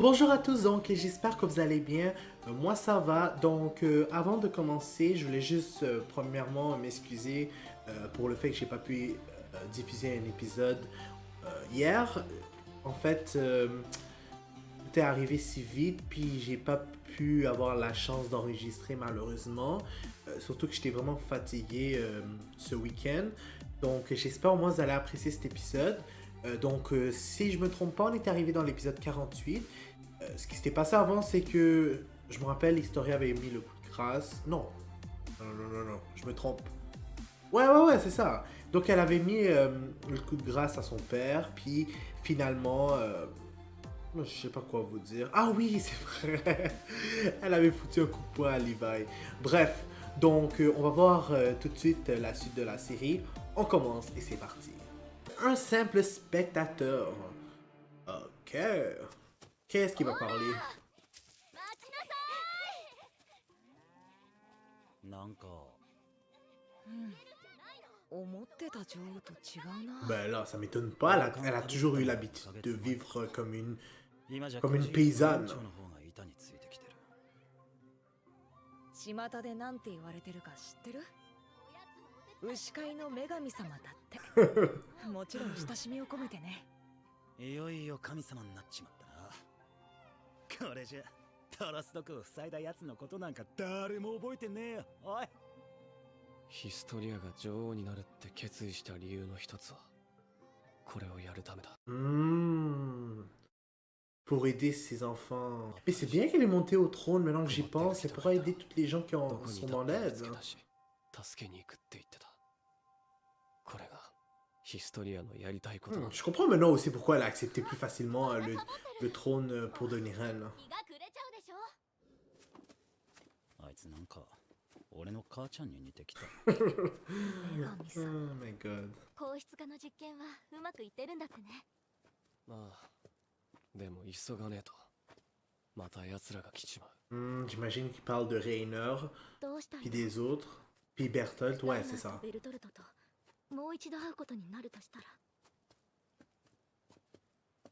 Bonjour à tous, donc j'espère que vous allez bien. Moi ça va. Donc avant de commencer, je voulais juste premièrement m'excuser pour le fait que j'ai pas pu diffuser un épisode hier. En fait, tout est arrivé si vite, puis j'ai pas pu avoir la chance d'enregistrer malheureusement. Surtout que j'étais vraiment fatigué ce week-end. Donc j'espère au moins vous allez apprécier cet épisode. Si je me trompe pas, on est arrivé dans l'épisode 48. Ce qui s'était passé avant, c'est que je me rappelle, l'Historia avait mis le coup de grâce. Non, non, je me trompe. Ouais, c'est ça. Donc elle avait mis le coup de grâce à son père, puis finalement, je sais pas quoi vous dire. Ah oui, c'est vrai. Elle avait foutu un coup de poing à Levi. Bref, donc on va voir tout de suite la suite de la série. On commence et c'est parti. Un simple spectateur. Ok. Qu'est-ce qui va parler? なんか思ってた女王と違うな。 Ben là, ça m'étonne pas, elle a toujours eu l'habitude de vivre今じゃ comme une 個人 paysanne. 連長の方が板についてきてる。巷でなんて言われてるか知ってる？牛飼いの女神様だって。もちろん親しみを込めてね。いよいよ神様になっちまったな。これじゃトロスドクを塞いだやつのことなんか誰も覚えてねえよ。おい。ヒストリアが女王になるって決意した理由の一つはこれをやるためだ。 Pour aider ses enfants. Mais c'est bien qu'elle est montée au trône maintenant que j'y pense, c'est pour aider toutes les gens qui ど sont こにい dans たって見 l'aide. つけたし助けに行くって言ってた。これがヒストリアのやりたいことだ。 Je comprends maintenant aussi pourquoi elle a accepté plus facilement le trône pour devenir reine. あいつなんか俺の母ちゃんに似てきた。女神 Oh 様。 my god. 皇室化の実験はうまくいってるんだってね。まあでも急がねえとまた奴らが来ちまう。 J'imagine qu'il parle de Rainer, どうしたい puis の？ des autres, puis Bertolt, ラ ouais, イナ c'est ーと ça. ベルトルトともう一度会うことになるとしたら。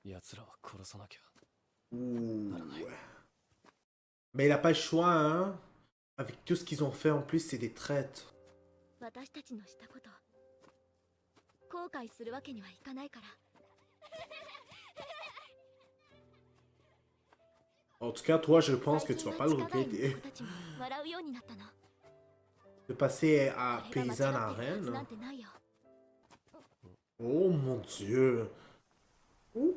奴らは殺さなきゃ。 Ouh. Mais il a pas le choix, hein. Avec tout ce qu'ils ont fait en plus, c'est des traîtres. 私たちのしたこと後悔するわけにはいかないから。 En tout cas, toi, je pense que 最 tu 近 vas は pas le 地下街の regretter. 子たちも笑うようになったの。 De passer à これが paysanne 間 à 違ってるはず reine. なんてないよ。 Oh mon dieu. Ouh,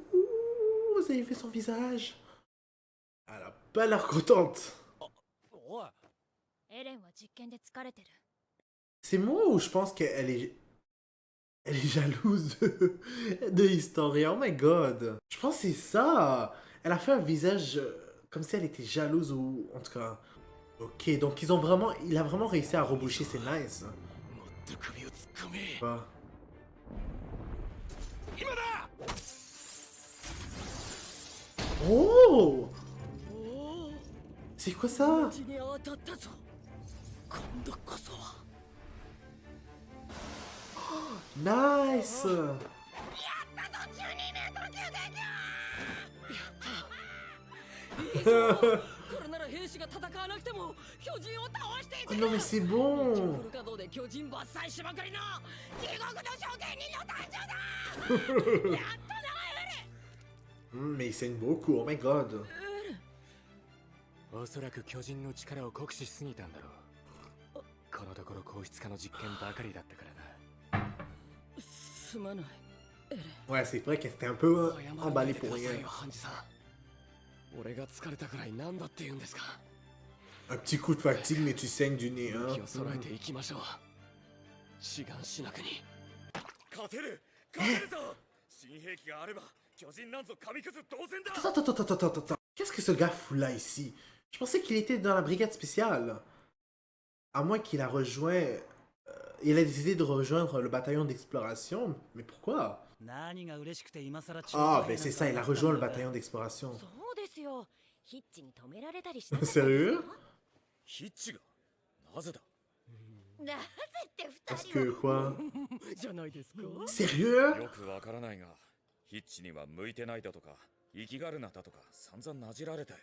vous avez vu son visage? Elle a pas l'air contente. おい。エレンは実験で疲れてる。 C'est moi ou je pense elle est jalouse de Historia? Oh my god. Je pense que c'est ça. Elle a fait un visage comme si elle était jalouse ou en tout cas. Ok, donc il a vraiment réussi à reboucher ses nice. もっと首を突っ込め。 Pas. Oh! C'est quoi ça? 地に当たったぞ。今度こそは。 Nice! これなら兵士が戦わなくても巨人を倒してい Oh non mais c'est bon! フル稼働で巨人伐採しまくりの地獄の証券人の誕生だ。やっとな。 Mais il saigne beaucoup, oh my god. おそらく巨人の力を酷使しすぎたんだろう。このところ皇室化の実験ばかりだったからな。すまない。エレン。 Ouais, c'est vrai qu'elle était un peu 謝ら emballée ないでく pour ださい rien. よハンジさん。俺が疲れたくらいなんだって言うんですか。 Un petit coup de fatigue, mais tu saignes du nez, 武 hein? 器を揃えていきましょう。志願しなくに。勝てるぞ新兵器があれば巨人なんぞ紙くず同然だ Attends. Qu'est-ce que ce gars fout là ici? Je pensais qu'il était dans la brigade spéciale. À moins qu'il a rejoint. Il a décidé de rejoindre le bataillon d'exploration. Mais pourquoi? 何が嬉しくて今更 Ah, ben c'est ça, il a rejoint le bataillon d'exploration. そうですよ。ヒッチに止められたりしなかった Sérieux? ヒッチがなぜだなぜって二 Parce 人は que quoi? じゃないですか。 Sérieux? よくわからないがヒッチには向いてないだとか生きがるなだとか散々なじられたよ。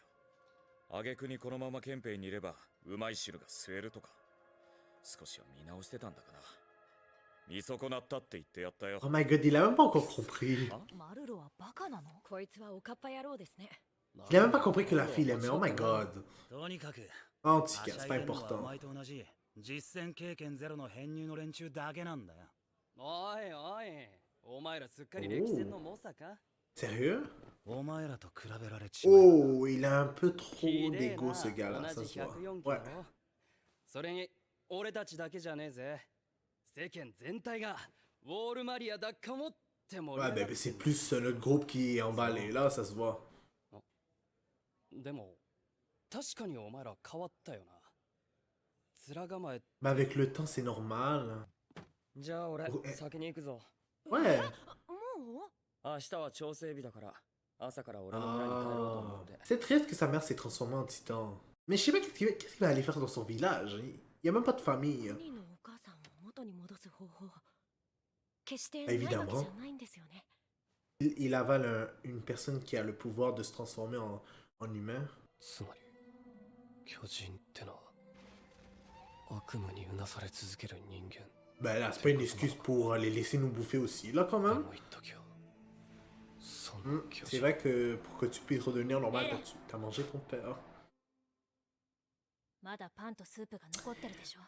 挙句にこのまま憲兵にいればうまい汁が吸えるとか、少しは見直してたんだかな。見損なったって言ってやったよ。 Oh my god, il a même pas encore compris. マルロはバカなの？こいつはおかっぱ野郎ですね。Il a même pas compris que la fille l'aimait. Oh my god. とにかく En tout cas, は c'est しゃ pas いでるのはお important. 前と同じ実戦経験ゼロの編入の連中だけなんだよ。おいおい、お前らすっかり歴戦の猛者か？ Sérieux? お前らと比べられちまう。 Oh, il a un peu trop ひでえ d'ego な、 ce gars-là, 同 ça じ se voit. 104 Ouais. キロ。それに俺たちだけじゃねえぜ。世間全体がウォールマリア奪還をって盛り Ouais, 上がっ ben て c'est plus notre groupe qui est emballé, là, ça se voit. でも確かにお前ら変わったよな。面構え。 Mais avec le temps, c'est normal. じゃあ俺え先に行くぞ。 Ouais. もう？明日は調整日だから朝から俺の村に帰ろうと思 Ah. って。 C'est triste que sa mère s'est transformée en titan. Mais je sais pas qu'est-ce qu'il va aller faire dans son village. Il y a même pas de famille. 兄のお母さんを元に戻す方法、決してないわけじゃないんですよね。Il avale une personne qui a le pouvoir de se transformer en humain. つまり巨人ってのは悪夢にうなされ続ける人間。 Ben là, c'est pas une excuse pour les laisser nous bouffer aussi, là, quand で même. も言っときよ。そんな巨 C'est 人 vrai que pour que tu puisses redevenir normal quand tu as mangé ton père. まだパンとスープが残ってるでしょ。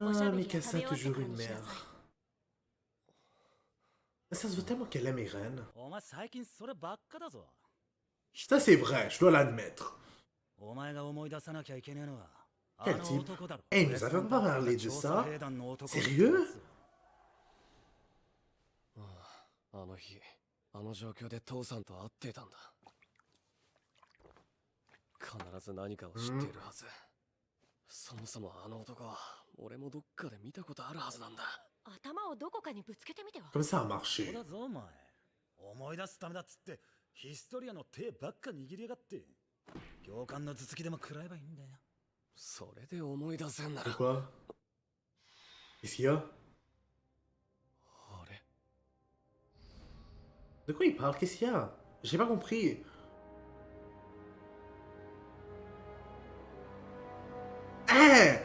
Ah, Mikasa a toujours une mère. Ça se voit tellement qu'elle aime Eren. お前最近そればっかだぞ。 Ça, c'est vrai, je dois l'admettre. お前が思い出さなきゃいけねえのはあ Quel の type? 男だろ。 Eh, nous avons pas parlé de ça. Sérieux? あの日あの状況で父さんと会ってたんだ。必ず何かを知っているはず。そもそもあの男は俺もどっかで見たことあるはずなんだ。頭をどこかにぶつけてみては。 Comme ça a そう marché. だぞお前。思い出すためだっつってヒストリアの手ばっか握りやがって。行間の頭突きでも食らえばいいんだよ。それで思い出せんな De ら。 quoi? Qu'est-ce qu'il y a? あれ De quoi il parle? Qu'est-ce qu'il y a? J'ai pas compris. Hein?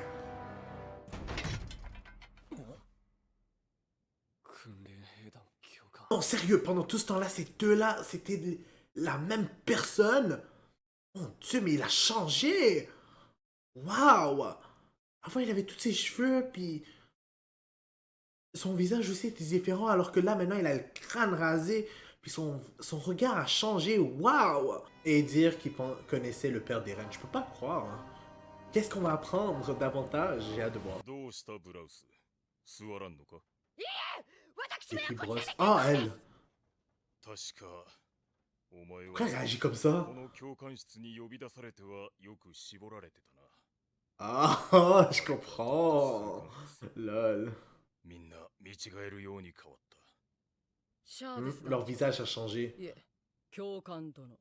訓練兵団教官。 Non, sérieux, pendant tout ce temps-là, ces deux-là, c'était la même personne? Mon Dieu, mais il a changé! Waouh! Avant, il avait tous ses cheveux, puis son visage aussi était différent, alors que là, maintenant, il a le crâne rasé, puis son regard a changé. Waouh! Et dire qu'il connaissait le père d'Eren, je peux pas croire. Hein. Qu'est-ce qu'on va apprendre davantage? J'ai hâte de voir. どうしたブラウス、座らんのか？ Et puis brosse. Oh, elle! 確かお前 Pourquoi elle は réagit comme ça? この教官室に呼び出されてはよく絞られてたな。 Ah, je comprends. Lol. みんな見違えるように変わった。シャーですな Leur visage a changé. いえ、教官殿。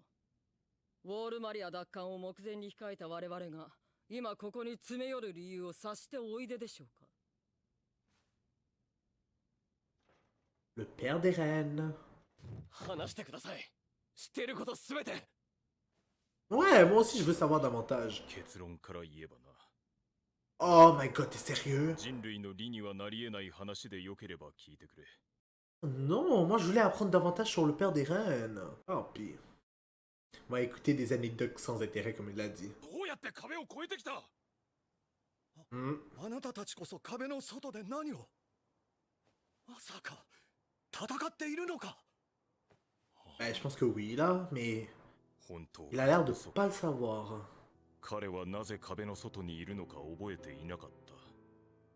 ウォールマリア奪還を目前に控えた我々が今ここに詰め寄る理由を察しておいででしょうか。 Le père d'Eren. 話してください。知っていることすべて。 Ouais, moi aussi je veux savoir davantage. 結論から言えばな。 Oh my god, t'es sérieux? 人類の理にはなり得ない話でよければ聞いてくれ。 Non, moi je voulais apprendre davantage sur le père d'Eren. Tant pis. On va écouter des anecdotes sans intérêt comme il l'a dit. どうやって壁を越えてきた？ Hmm. あなたたちこそ壁の外で何を？まさか戦っているのか？ Ben, je pense que oui là, mais 本当 il a l'air de pas le savoir. 彼はなぜ壁の外にいるのか覚えていなかった。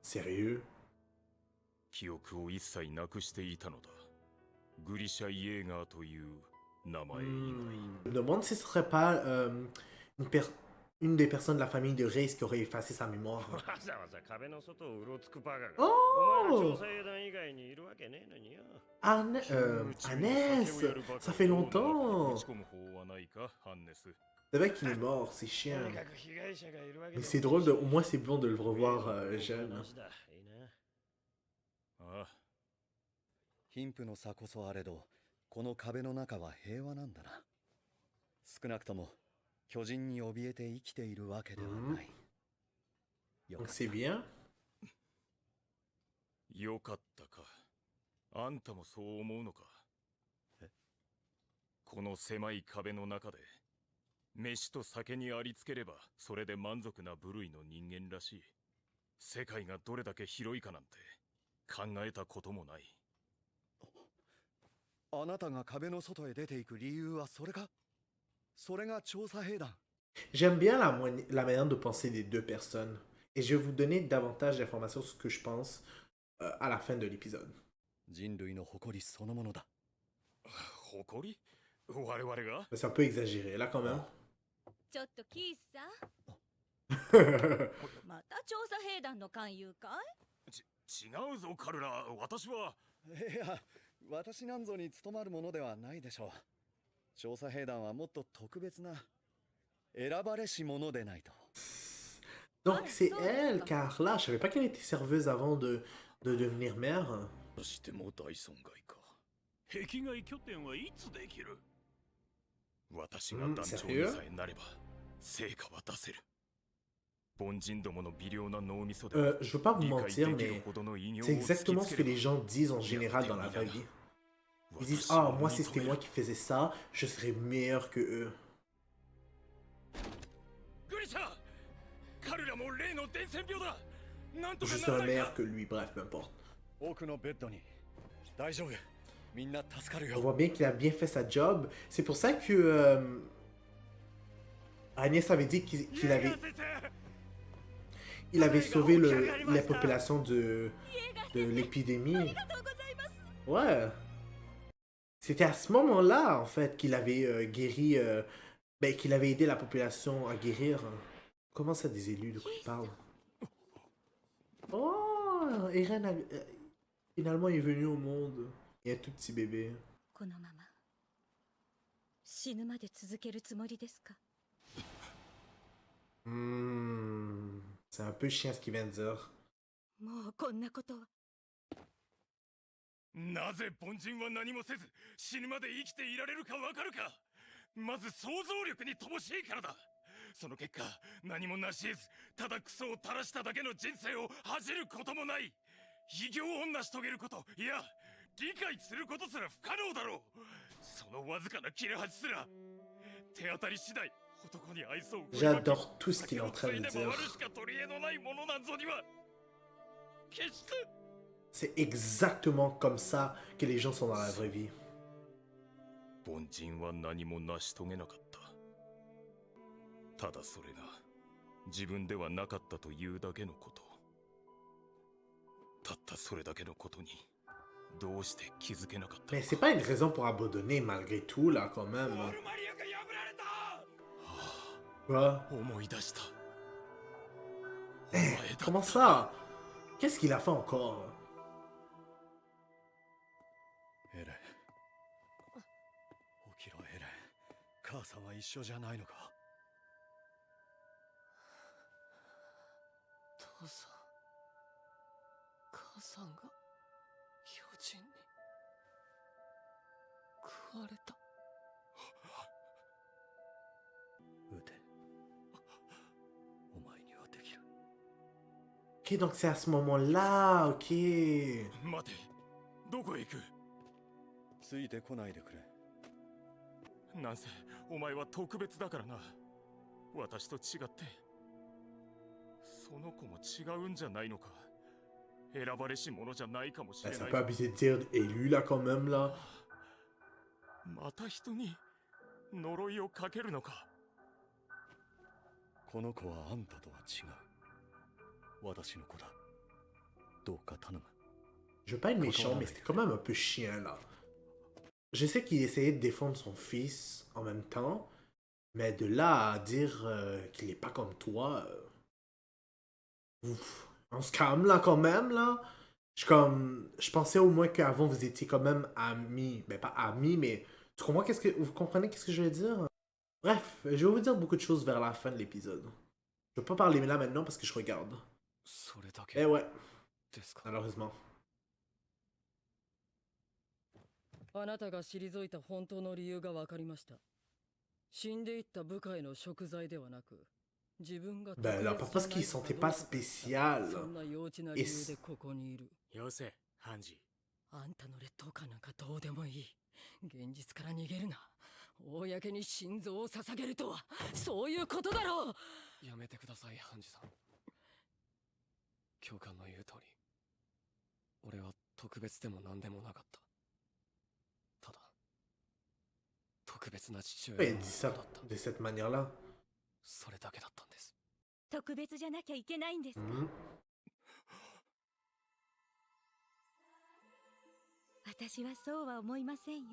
Sérieux? 記憶を一切なくしていたのだ。グリシャ・イエーガーという名前以 Je me demande si ce serait pas une des personnes de la famille de Reis qui aurait effacé sa mémoire. わざわざ壁の外をうろつくバカが。 Oh! お前ら調査兵団以外にいるわけねえのによ。 Agnès! Ça fait longtemps! 打ち込む方はないか、ハンネス。 C'est vrai qu'il est mort, c'est と chiant. にかく被害者がいるわけで Mais も c'est drôle, au moins c'est bon de le revoir jeune. 話だいいな。ああ、貧富の差こそあれどこの壁の中は平和なんだな。少なくとも巨人に怯えて生きているわけではない。よか Donc っ c'est た。 bien. よかったか。あんたもそう思うのか。この狭い壁の中で飯と酒にありつければそれで満足な部類の人間らしい。世界がどれだけ広いかなんて考えたこともない。あなたが壁の外へ出ていく理由はそれか？それが調査兵団。 J'aime bien la manière de penser des deux personnes. Et je vais vous donner davantage d'informations sur ce que je pense à la fin de l'épisode. 人類の誇りそのものだ。誇り？我々が？ C'est un peu exagéré là quand même. ちょっとキースさん、 Je また調査兵団の勧誘かい？違うぞカルラ。私は。いや、私なんぞに務まるものではないでしょう。調査兵団はもっと特別な選ばれし者でないと。 Donc c'est elle, Carla. Je savais pas qu'elle était serveuse avant de devenir mère. としても大損害か。壁外拠点はいつできる？私が団長にさえなれば成果は出せる。凡人どもの微量な脳みそで Je veux pas vous mentir, mais c'est exactement ce que les gens disent en général dans la vraie vie. Ils disent, ah, moi si c'était moi qui faisais ça, je serais meilleur que eux. グリシャ、彼らも例の伝染病だ。なんと Je かな serais らない meilleur か。 que lui, bref, peu importe. 奥のベッドに。大丈夫。みんな助かる On よ。 voit bien qu'il a bien fait sa job. C'est pour ça que Agnès avait dit qu'il avait, il avait sauvé la population de l'épidémie. Ouais. C'était à ce moment-là, en fait, qu'il avait guéri, ben, qu'il avait aidé la population à guérir. Comment ça, des élus, de quoi ils parlent? Oh, Eren, finalement, est venu au monde. Il y a un tout petit bébé. このまま死ぬまで続けるつもりですか？ C'est un peu chiant ce qu'il vient de dire. もうこんなことは。なぜ凡人は何もせず死ぬまで生きていられるかわかるか。まず想像力に乏しいからだ。その結果何も成し得ずただクソを垂らしただけの人生を恥じることもない。偉業を成し遂げること、いや理解することすら不可能だろう。そのわずかな切れ端すら手当たり次第男に愛想を J'adore tout ce qu'il est en train de dire. しか取り柄のないものなんぞには決して C'est exactement comme ça que les gens sont dans la vraie vie. 凡人は何も成し遂げなかった。ただそれが自分ではなかったというだけのこと。たったそれだけのことにどうして気づけなかった。 Mais c'est pas une raison pour abandonner malgré tout, là, quand même. オールマリアが破られた。 Quoi? 思い出した。 Comment ça? Qu'est-ce qu'il a fait encore? エレン。起きろエレン。母さんは一緒じゃないのか。父さん、母さんが巨人に食われた。腕。お前にはできる。 Ok, donc c'est à ce moment-là, ok. 待て、どこへ行く？ついてこないでくれ。なんせお前は特別だからな。私と違ってその子も違うんじゃないのか。選ばれし者じゃないかもしれ C'est な un い。 peu abusé de dire élu, là, quand même, là. また人に呪いをかけるのか。この子はあんたとは違う。私の子だ。どうか頼む。 Je veux pas être méchant, mais c'était quand même un peu chiant, là. Je sais qu'il essayait de défendre son fils en même temps, mais de là à dire qu'il est pas comme toi... Ouf. On se calme, là, quand même, là. Je pensais au moins qu'avant, vous étiez quand même amis. Ben, pas amis, mais... Vous comprenez qu'est-ce que je veux dire? Bref, je vais vous dire beaucoup de choses vers la fin de l'épisode. Je vais pas parler là maintenant parce que je regarde. Eh ouais, malheureusement. あなたが退いた本当の理由が分かりました。死んでいった部下への贖罪ではなく、自分が Ben alors parce qu'il se sentait pas spécial. そんな幼稚な理由でここにいる。よせ、ハンジ。あんたの劣等感なんかどうでもいい。現実から逃げるな。公に心臓を捧げるとは、そういうことだろう。やめてください、ハンジさん。教官の言う通り、俺は特別でも何でもなかった。ただ、特別な父 Il 親 dit ça de cette manière-là. それだけだったんです。特別じゃなきゃいけないんですか？ Mhm. 私はそうは思いませんよ。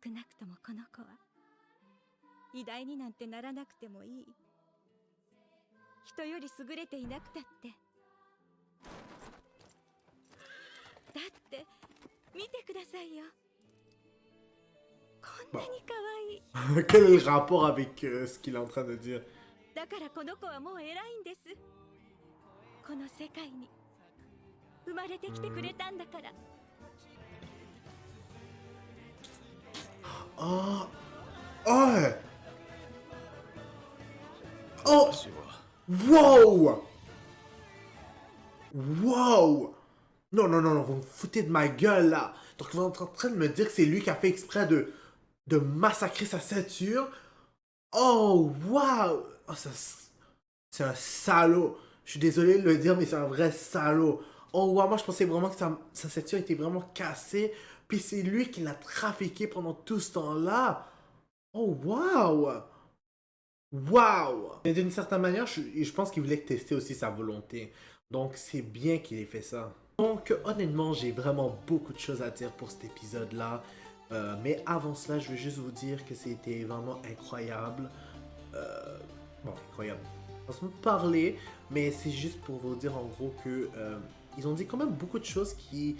少なくともこの子は偉大になんてならなくてもいい。人より優れていなくたって。だって見てくださいよ。こんなに可愛い。 Quel est le rapport avec ce qu'il est en train de dire? だからこの子はもう偉いんです。この世界に生まれてきてくれたんだから。Ah, oh, oh, wow, wow. Non, non, non, non, vous me foutez de ma gueule là. Donc vous êtes en train de me dire que c'est lui qui a fait exprès de massacrer sa ceinture. Oh, wow. Oh, c'est un salaud. Je suis désolé de le dire, mais c'est un vrai salaud. Oh, wow, moi je pensais vraiment que sa ceinture était vraiment cassée. Puis c'est lui qui l'a trafiqué pendant tout ce temps-là. Oh, wow. Wow. Mais d'une certaine manière, je pense qu'il voulait tester aussi sa volonté. Donc c'est bien qu'il ait fait ça. Donc honnêtement, j'ai vraiment beaucoup de choses à dire pour cet épisode-là. Mais avant cela, je veux juste vous dire que c'était vraiment incroyable. Bon, incroyable. On va parler, mais c'est juste pour vous dire en gros que ils ont dit quand même beaucoup de choses qui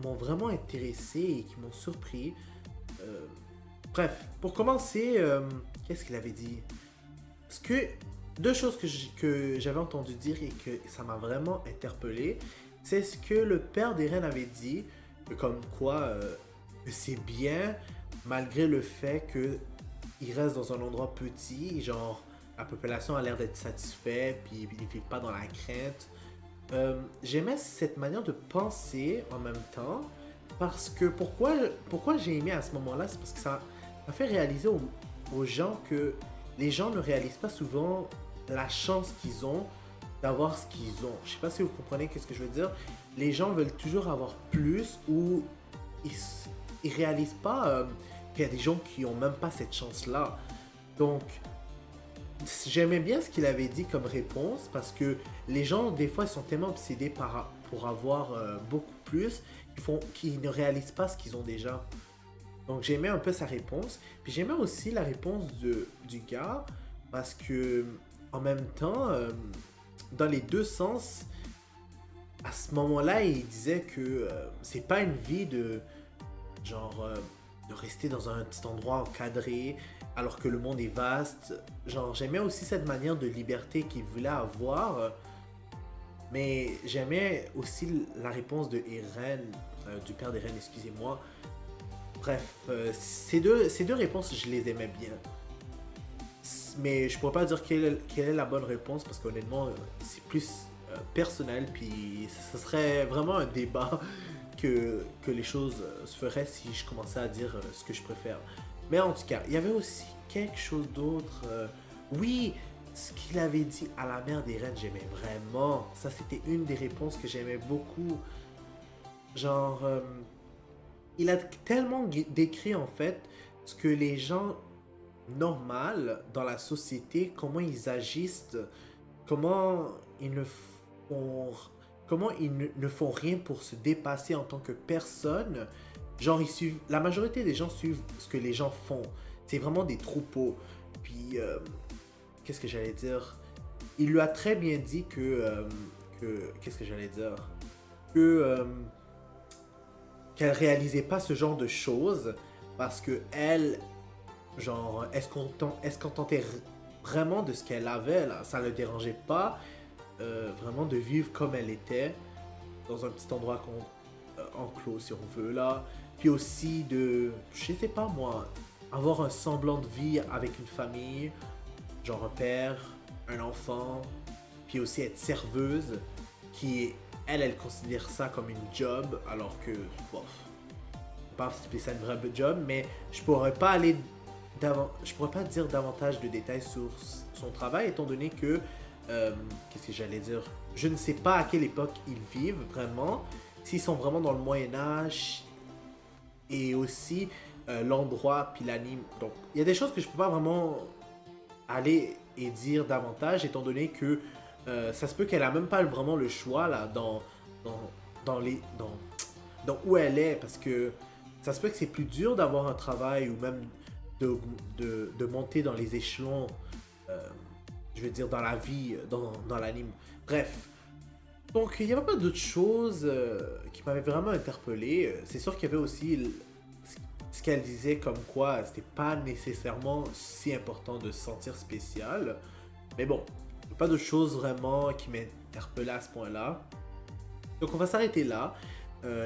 m'ont vraiment intéressé et qui m'ont surpris. Bref, pour commencer, qu'est-ce qu'il avait dit? Parce que deux choses que j'avais entendu dire et que ça m'a vraiment interpellé, c'est ce que le père d'Eren avait dit, comme quoi c'est bien, malgré le fait qu'il reste dans un endroit petit, genre la population a l'air d'être satisfaite, puis ils ne vivent pas dans la crainte. J'aimais cette manière de penser en même temps, parce que pourquoi j'ai aimé à ce moment-là, c'est parce que ça m'a fait réaliser aux gens que les gens ne réalisent pas souvent la chance qu'ils ont d'avoir ce qu'ils ont. Je sais pas si vous comprenez ce que je veux dire. Les gens veulent toujours avoir plus ou ils réalisent pas qu'il y a des gens qui ont même pas cette chance-là. Donc, j'aimais bien ce qu'il avait dit comme réponse parce que les gens, des fois, ils sont tellement obsédés pour avoir beaucoup plus qu'ils ne réalisent pas ce qu'ils ont déjà. Donc, j'aimais un peu sa réponse. Puis, j'aimais aussi la réponse du gars parce que, en même temps, dans les deux sens, à ce moment-là, il disait que c'est pas une vie de de rester dans un petit endroit encadré alors que le monde est vaste. Genre, j'aimais aussi cette manière de liberté qu'il voulait avoir. Mais j'aimais aussi la réponse de Eren, du père d'Eren, excusez-moi. Bref, ces deux réponses, je les aimais bien. Mais je pourrais pas dire quelle est la bonne réponse parce qu'honnêtement, c'est plus personnel. Puis ce serait vraiment un débat que les choses se feraient si je commençais à dire ce que je préfère. Mais en tout cas, il y avait aussi quelque chose d'autre. Oui, ce qu'il avait dit à la mère d'Eren, j'aimais vraiment. Ça, c'était une des réponses que j'aimais beaucoup. Genre, il a tellement décrit en fait ce que les gens normaux dans la société, comment ils agissent, comment ils ne font rien pour se dépasser en tant que personne. Genre, la majorité des gens suivent ce que les gens font. C'est vraiment des troupeaux. Puis, qu'est-ce que j'allais dire? Il lui a très bien dit qu'est-ce que j'allais dire? Qu'elle réalisait pas ce genre de choses parce que elle, genre, elle se contentait vraiment de ce qu'elle avait, là. Ça ne le dérangeait pas vraiment de vivre comme elle était dans un petit endroit enclos si on veut là. Puis aussi de, je sais pas moi, avoir un semblant de vie avec une famille, genre un père, un enfant, puis aussi être serveuse, qui elle considère ça comme une job, alors que, bof, pas spécial un vrai job, mais je pourrais pas dire davantage de détails sur son travail, étant donné que, qu'est-ce que j'allais dire, je ne sais pas à quelle époque ils vivent vraiment, s'ils sont vraiment dans le Moyen-Âge, et aussi l'endroit puis l'anime. Donc, il y a des choses que je peux pas vraiment aller et dire davantage, étant donné que ça se peut qu'elle a même pas vraiment le choix là dans où elle est, parce que ça se peut que c'est plus dur d'avoir un travail ou même de monter dans les échelons, je veux dire dans la vie, dans l'anime. Bref. Donc, il y avait pas d'autres choses qui m'avaient vraiment interpellé. C'est sûr qu'il y avait aussi ce qu'elle disait comme quoi c'était pas nécessairement si important de se sentir spécial. Mais bon, pas d'autres choses vraiment qui m'interpellaient à ce point-là. Donc, on va s'arrêter là.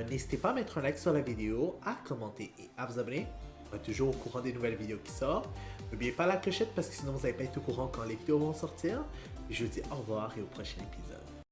N'hésitez pas à mettre un like sur la vidéo, à commenter et à vous abonner pour être toujours au courant des nouvelles vidéos qui sortent. N'oubliez pas la clochette parce que sinon vous n'allez pas être au courant quand les vidéos vont sortir. Et je vous dis au revoir et au prochain épisode.